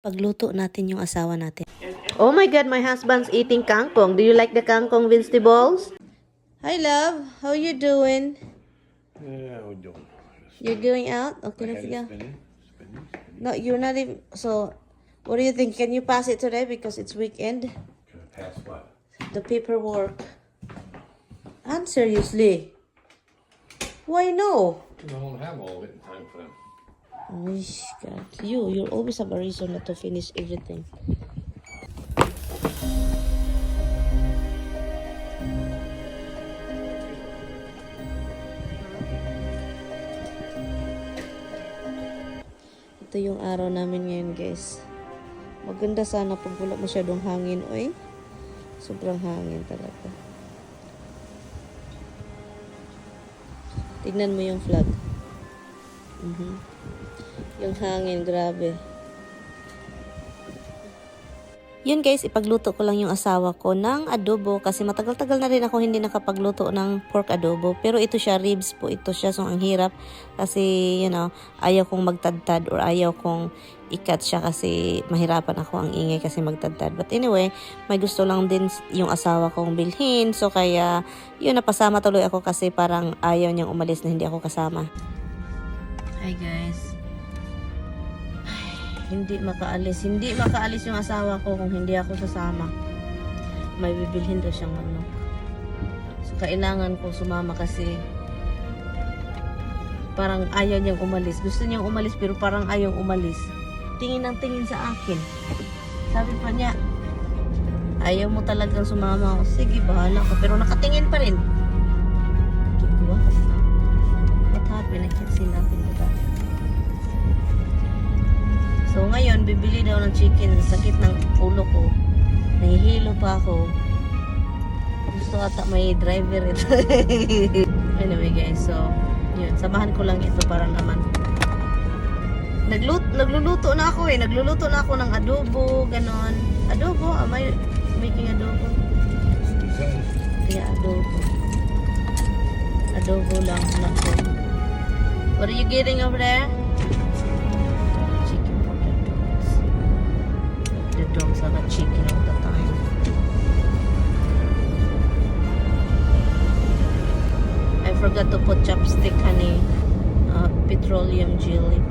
Pagluto natin yung asawa natin. Oh my God, my husband's eating kangkong. Do you like the kangkong vegetables? Hi, love. How you doing? Yeah, we're doing. You're going out? Okay, let's go. No, you're not even. So, what do you think? Can you pass it today because it's weekend? Can I pass what? The paperwork. And seriously. Why no? I won't have all of it in time for them. Oh, God. You always have a reason not to finish everything. Ito yung araw namin ngayon, guys. Maganda sana pag wala masyadong hangin, oy. Sobrang hangin talaga. Tignan mo yung flag. Yung hangin, grabe. Yun guys, ipagluto ko lang yung asawa ko ng adobo kasi matagal-tagal na rin ako hindi nakapagluto ng pork adobo. Pero ito siya, ribs po ito siya. So ang hirap kasi, ayaw kong magtadtad or ayaw kong ikat siya kasi mahirapan ako ang ingay kasi magtadtad. But anyway, may gusto lang din yung asawa kong bilhin. So kaya, napasama tuloy ako kasi parang ayaw niyang umalis na hindi ako kasama. Hi guys. Hindi makaalis yung asawa ko kung hindi ako sasama. May bibilhin daw siyang manok. So kailangan ko sumama kasi parang ayaw niyang umalis. Gusto niyang umalis pero parang ayaw umalis. Tingin ng tingin sa akin. Sabi pa niya, ayaw mo talagang sumama. Sige, bahala ka. Pero nakatingin pa rin. What happened? I can't see nothing with that. So ngayon, bibili daw ng chicken. Sakit ng ulo ko. Nahihilo pa ako. Gusto ata may driver ito. Anyway guys, so yun. Samahan ko lang ito para naman. Nagluluto na ako eh. Nagluluto na ako ng adobo. Ganon. Adobo? Am I making adobo? Yeah, adobo. Adobo lang. What are you getting over there? Dogs are the chicken all the time. I forgot to put chopstick, honey. Petroleum jelly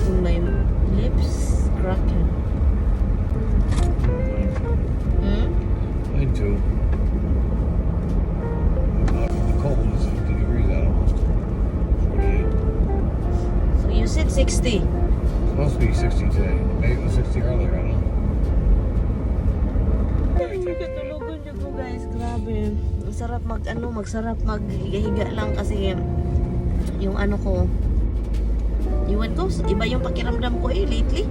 in my lips. Cracking. I do. The cold is 50 degrees out almost. 48. So you said 60. Supposed to be 60 today. Maybe it was 60 earlier. I don't know. Katulugan niyo po guys, grabe. Masarap magsarap maghiga lang kasi yung ko, iwan ko, iba yung pakiramdam ko lately.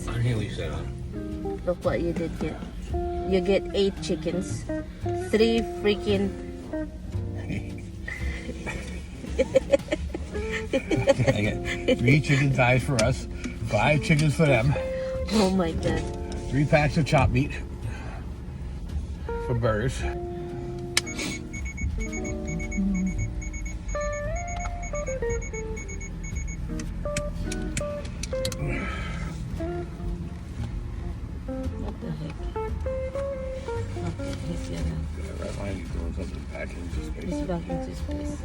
I hear what you said, huh? Look what you did get. You get 8 chickens. 3 freaking I get 3 chicken thighs for us, 5 chickens for them, oh my God. 3 packs of chopped meat for burgers. What the heck? Okay, he's gonna. Yeah, right behind you doing something back in this He's space. back into his place.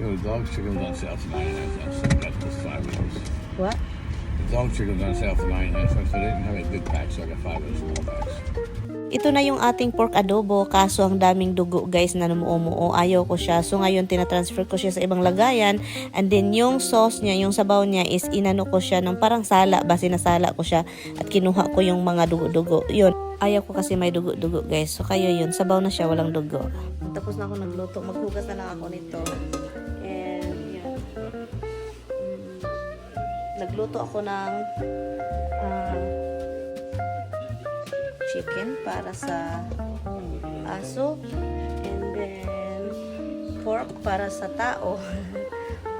The dog chicken's on sale for 99 cents. So we got just 5 of those. What? The dog chicken's on sale for 99 cents. So they didn't have any big packs, so I got 5 of the small packs. Ito na yung ating pork adobo, kaso ang daming dugo guys na numuumuo. Ayaw ko siya. So ngayon tinatransfer ko siya sa ibang lagayan. And then yung sauce niya, yung sabaw niya is inano ko siya ng parang sala ba, sinasala ko siya. At kinuha ko yung mga dugo-dugo. Yun. Ayaw ko kasi may dugo-dugo guys. So kayo yun, sabaw na siya, walang dugo. Tapos na ako nagluto. Maghugas na lang ako nito. And yun. Nagluto ako ng chicken para sa aso, and then pork para sa tao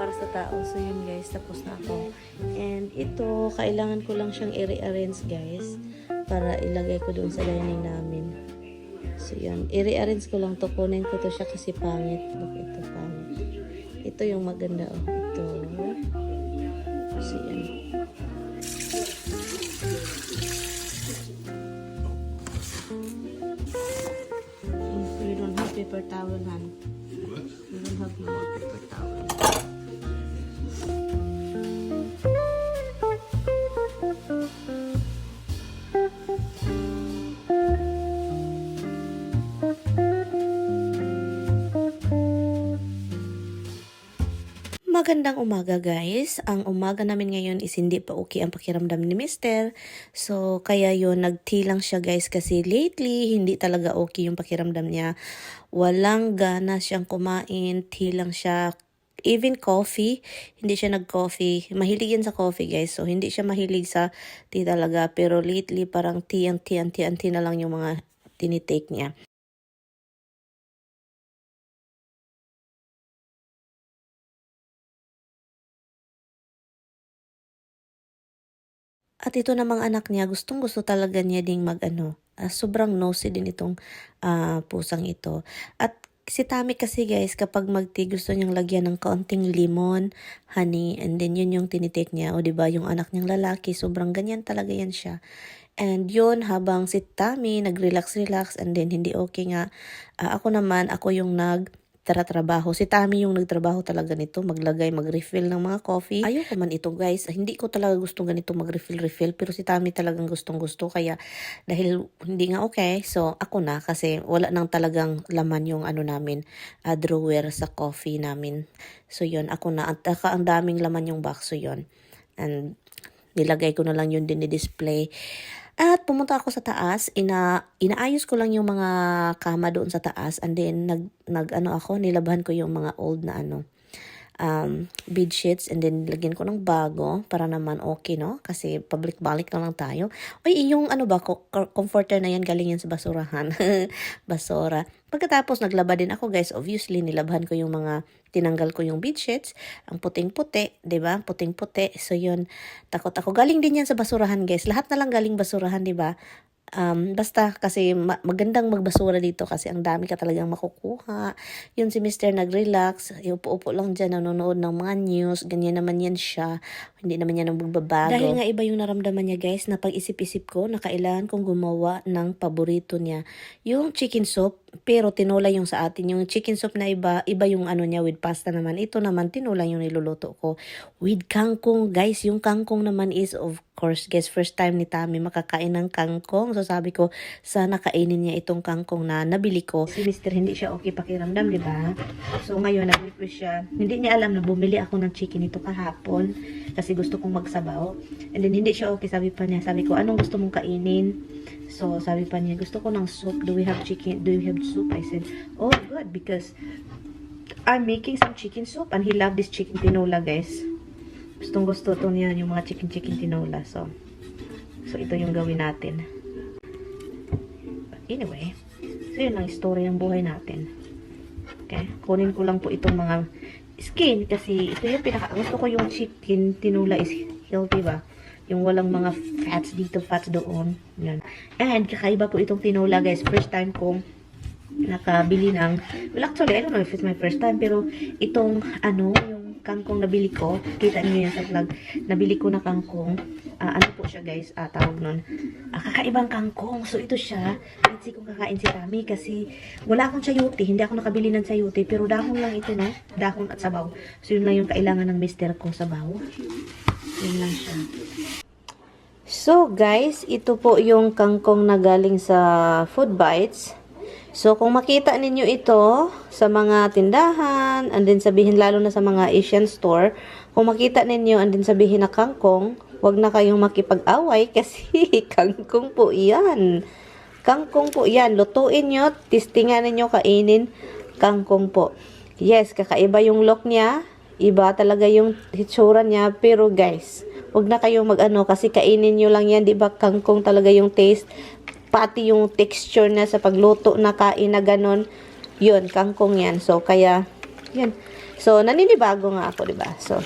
para sa tao. So yun guys, tapos na ako. And ito, kailangan ko lang siyang i-rearrange guys para ilagay ko doon sa dining namin. So yun, i-rearrange ko lang to. Kunin ko to siya kasi pangit. Look, ito pangit. Ito yung maganda oh. Ito. So yun. You don't have paper towel, man. What? You don't have more paper towel. Magandang umaga guys. Ang umaga namin ngayon is hindi pa okay ang pakiramdam ni Mister. So kaya yun, nag-tea lang siya guys kasi lately hindi talaga okay yung pakiramdam niya. Walang gana siyang kumain, tea lang siya. Even coffee, hindi siya nag-coffee. Mahilig yan sa coffee guys. So hindi siya mahilig sa tea talaga. Pero lately parang tea na lang yung mga tinitake niya. At ito namang anak niya, gustong-gusto talaga niya ding sobrang nosy din itong pusang ito. At si Tami kasi guys, kapag mag-tea, gusto niyang lagyan ng kaunting lemon, honey, and then yun yung tinitake niya. O diba, yung anak niyang lalaki, sobrang ganyan talaga yan siya. And yun, habang si Tami nag-relax, and then hindi okay nga, ako yung trabaho. Si Tami yung nagtrabaho talaga nito, mag-refill ng mga coffee. Ayoko man ito guys, hindi ko talaga gusto ganito mag-refill, pero si Tami talagang gustong-gusto, kaya dahil hindi nga okay, so ako na, kasi wala nang talagang laman yung namin, drawer sa coffee namin. So yun, ako na, at ang daming laman yung box, so yun. And nilagay ko na lang yun din i-display. At pumunta ako sa taas, inaayos ko lang yung mga kama doon sa taas, and then nilabahan ko yung mga old na bed sheets, and then lagyan ko ng bago para naman okay, no? Kasi pabalik-balik na lang tayo. Uy, yung comforter na yan, galing yan sa basurahan. Basura. Pagkatapos naglaba din ako guys, obviously nilabahan ko yung tinanggal ko yung bed sheets, ang puting-puti, 'di ba? Puting-puti. So yun, takot ako. Galing din yan sa basurahan guys. Lahat na lang galing basurahan, 'di ba? Basta kasi magandang magbasura dito kasi ang dami ka talagang makukuha. Yun si Mr. nag-relax, upo-upo lang dyan, nanonood ng mga news, ganyan naman yan siya. Hindi naman yan magbabago. Dahil nga iba yung naramdaman niya guys, na pag-isip-isip ko na kailangan kong gumawa ng paborito niya. Yung chicken soup, pero tinola yung sa atin. Yung chicken soup na iba yung niya with pasta naman. Ito naman, tinola yung niluluto ko with kangkong. Guys, yung kangkong naman is of course, guys, first time ni Tami makakain ng kangkong. So sabi ko, sana kainin niya itong kangkong na nabili ko. Si Mr. hindi siya okay pakiramdam, di ba? So ngayon, nag-request siya. Hindi niya alam na bumili ako ng chicken ito kahapon kasi gusto kong magsabaw. And then hindi siya okay, sabi ko, anong gusto mong kainin? So sabi pa niya, gusto ko ng soup. Do we have chicken? Do you have soup? I said, oh good, because I'm making some chicken soup and he loved this chicken tinola, guys. Gustong gusto to niya yung mga chicken tinola. So ito yung gawin natin. Anyway, so yun ang story ng buhay natin. Okay, kunin ko lang po itong mga skin kasi ito yung gusto ko yung chicken tinola is healthy ba? Yung walang mga fats dito, fats doon. Yan. And kakaiba po itong tinola guys. First time kong nakabili ng, well actually I don't know if it's my first time, pero itong yung kangkong nabili ko, kita niyo yan sa vlog, nabili ko na kangkong, ano po siya guys, tawag nun, kakaibang kangkong. So ito siya, let's see kung kakain si Tami kasi wala akong sayote, hindi ako nakabili ng sayote, pero dahon lang ito, no? Dahon at sabaw. So yun lang yung kailangan ng mister ko, sabaw. Yun lang siya. So guys, ito po yung kangkong na galing sa Food Bites. So, kung makita ninyo ito sa mga tindahan, and then sabihin lalo na sa mga Asian store, kung makita ninyo and then sabihin na kangkong, wag na kayong makipag-away kasi kangkong po yan. Kangkong po yan. Lutuin nyo, tistingan ninyo, kainin, kangkong po. Yes, kakaiba yung look niya, iba talaga yung hitsura niya, pero guys, wag na kayong kasi kainin nyo lang yan, di ba? Kangkong talaga yung taste. Pati yung texture na sa pagluto na kain na ganon, yun, kangkong yan. So, kaya, yan. So, naninibago nga ako, diba? So,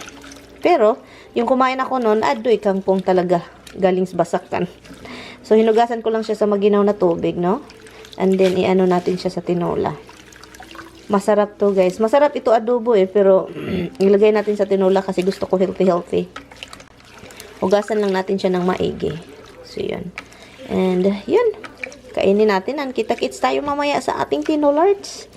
pero, yung kumain ako noon, adoy kangkong talaga. Galing sa basakan. So, hinugasan ko lang siya sa maginaw na tubig, no? And then, i-ano natin siya sa tinola. Masarap to, guys. Masarap ito adobo pero ilagay natin sa tinola kasi gusto ko healthy. Hugasan lang natin siya ng maigi. So, yun. And, yun. Kainin natin. Kita-kits tayo mamaya sa ating tinolards.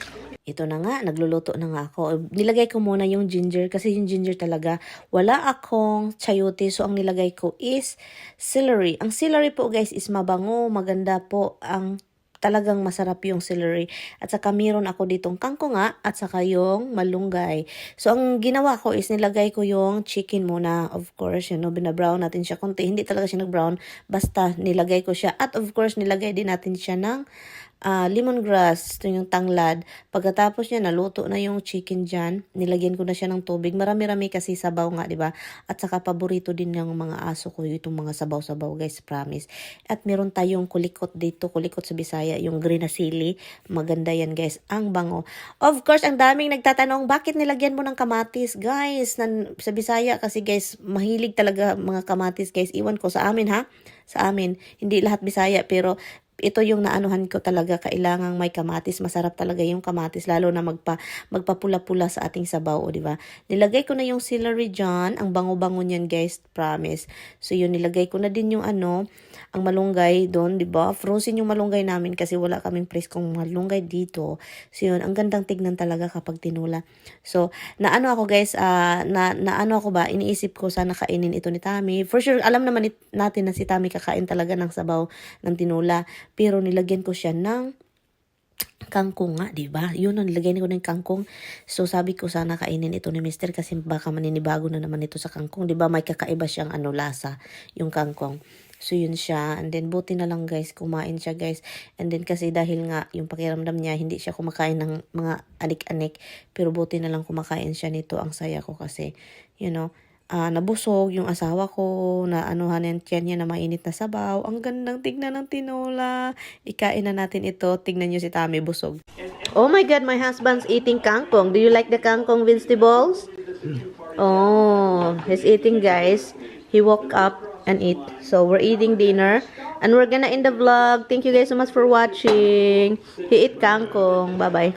Ito na nga, nagluluto na nga ako. Nilagay ko muna yung ginger kasi yung ginger talaga, wala akong chayote. So, ang nilagay ko is celery. Ang celery po, guys, is mabango. Maganda po ang talagang masarap yung celery. At saka meron ako ditong kangkong nga at saka yung malunggay. So, ang ginawa ko is nilagay ko yung chicken muna. Of course, binabrown natin siya konti. Hindi talaga siya nag-brown. Basta nilagay ko siya. At of course, nilagay din natin siya ng lemongrass, ito yung tanglad. Pagkatapos niya, naluto na yung chicken dyan. Nilagyan ko na siya ng tubig. Marami-rami kasi sabaw nga, diba? At saka paborito din ng mga aso ko itong mga sabaw-sabaw, guys, promise. At meron tayong kulikot dito, kulikot sa Bisaya, yung green na sili. Maganda yan, guys. Ang bango. Of course, ang daming nagtatanong, bakit nilagyan mo ng kamatis, guys? Sa Bisaya kasi, guys, mahilig talaga mga kamatis, guys. Iwan ko sa amin, ha? Sa amin. Hindi lahat Bisaya, pero ito yung naanuhan ko talaga, kailangang may kamatis. Masarap talaga yung kamatis, lalo na magpapula-pula sa ating sabaw, o diba? Nilagay ko na yung celery dyan. Ang bango-bango niyan, guys, promise. So, yun, nilagay ko na din yung ang malunggay doon, diba? Frozen yung malunggay namin kasi wala kaming preskong malunggay dito. So, yun, ang gandang tignan talaga kapag tinula. So, naano ako, guys, naano ako ba, iniisip ko sana kainin ito ni Tami. For sure, alam naman natin na si Tami kakain talaga ng sabaw ng tinula. Pero nilagyan ko siya ng kangkong nga, diba? Yun, nilagyan ko ng kangkong. So, sabi ko sana kainin ito ni Mister kasi baka maninibago na naman ito sa kangkong. Diba? May kakaiba siyang lasa, yung kangkong. So, yun siya. And then, buti na lang, guys, kumain siya, guys. And then, kasi dahil nga, yung pakiramdam niya, hindi siya kumakain ng mga anik-anik. Pero buti na lang kumakain siya nito. Ang saya ko kasi, nabusog yung asawa ko, na anuhanin niya na mainit na sabaw. Ang gandang tignan ng tinola. Ikain na natin ito. Tignan nyo si Tami, busog. Oh my God, my husband's eating kangkong. Do you like the kangkong vegetables? Oh, he's eating, guys. He woke up and eat. So, we're eating dinner. And we're gonna end the vlog. Thank you guys so much for watching. He ate kangkong. Bye-bye.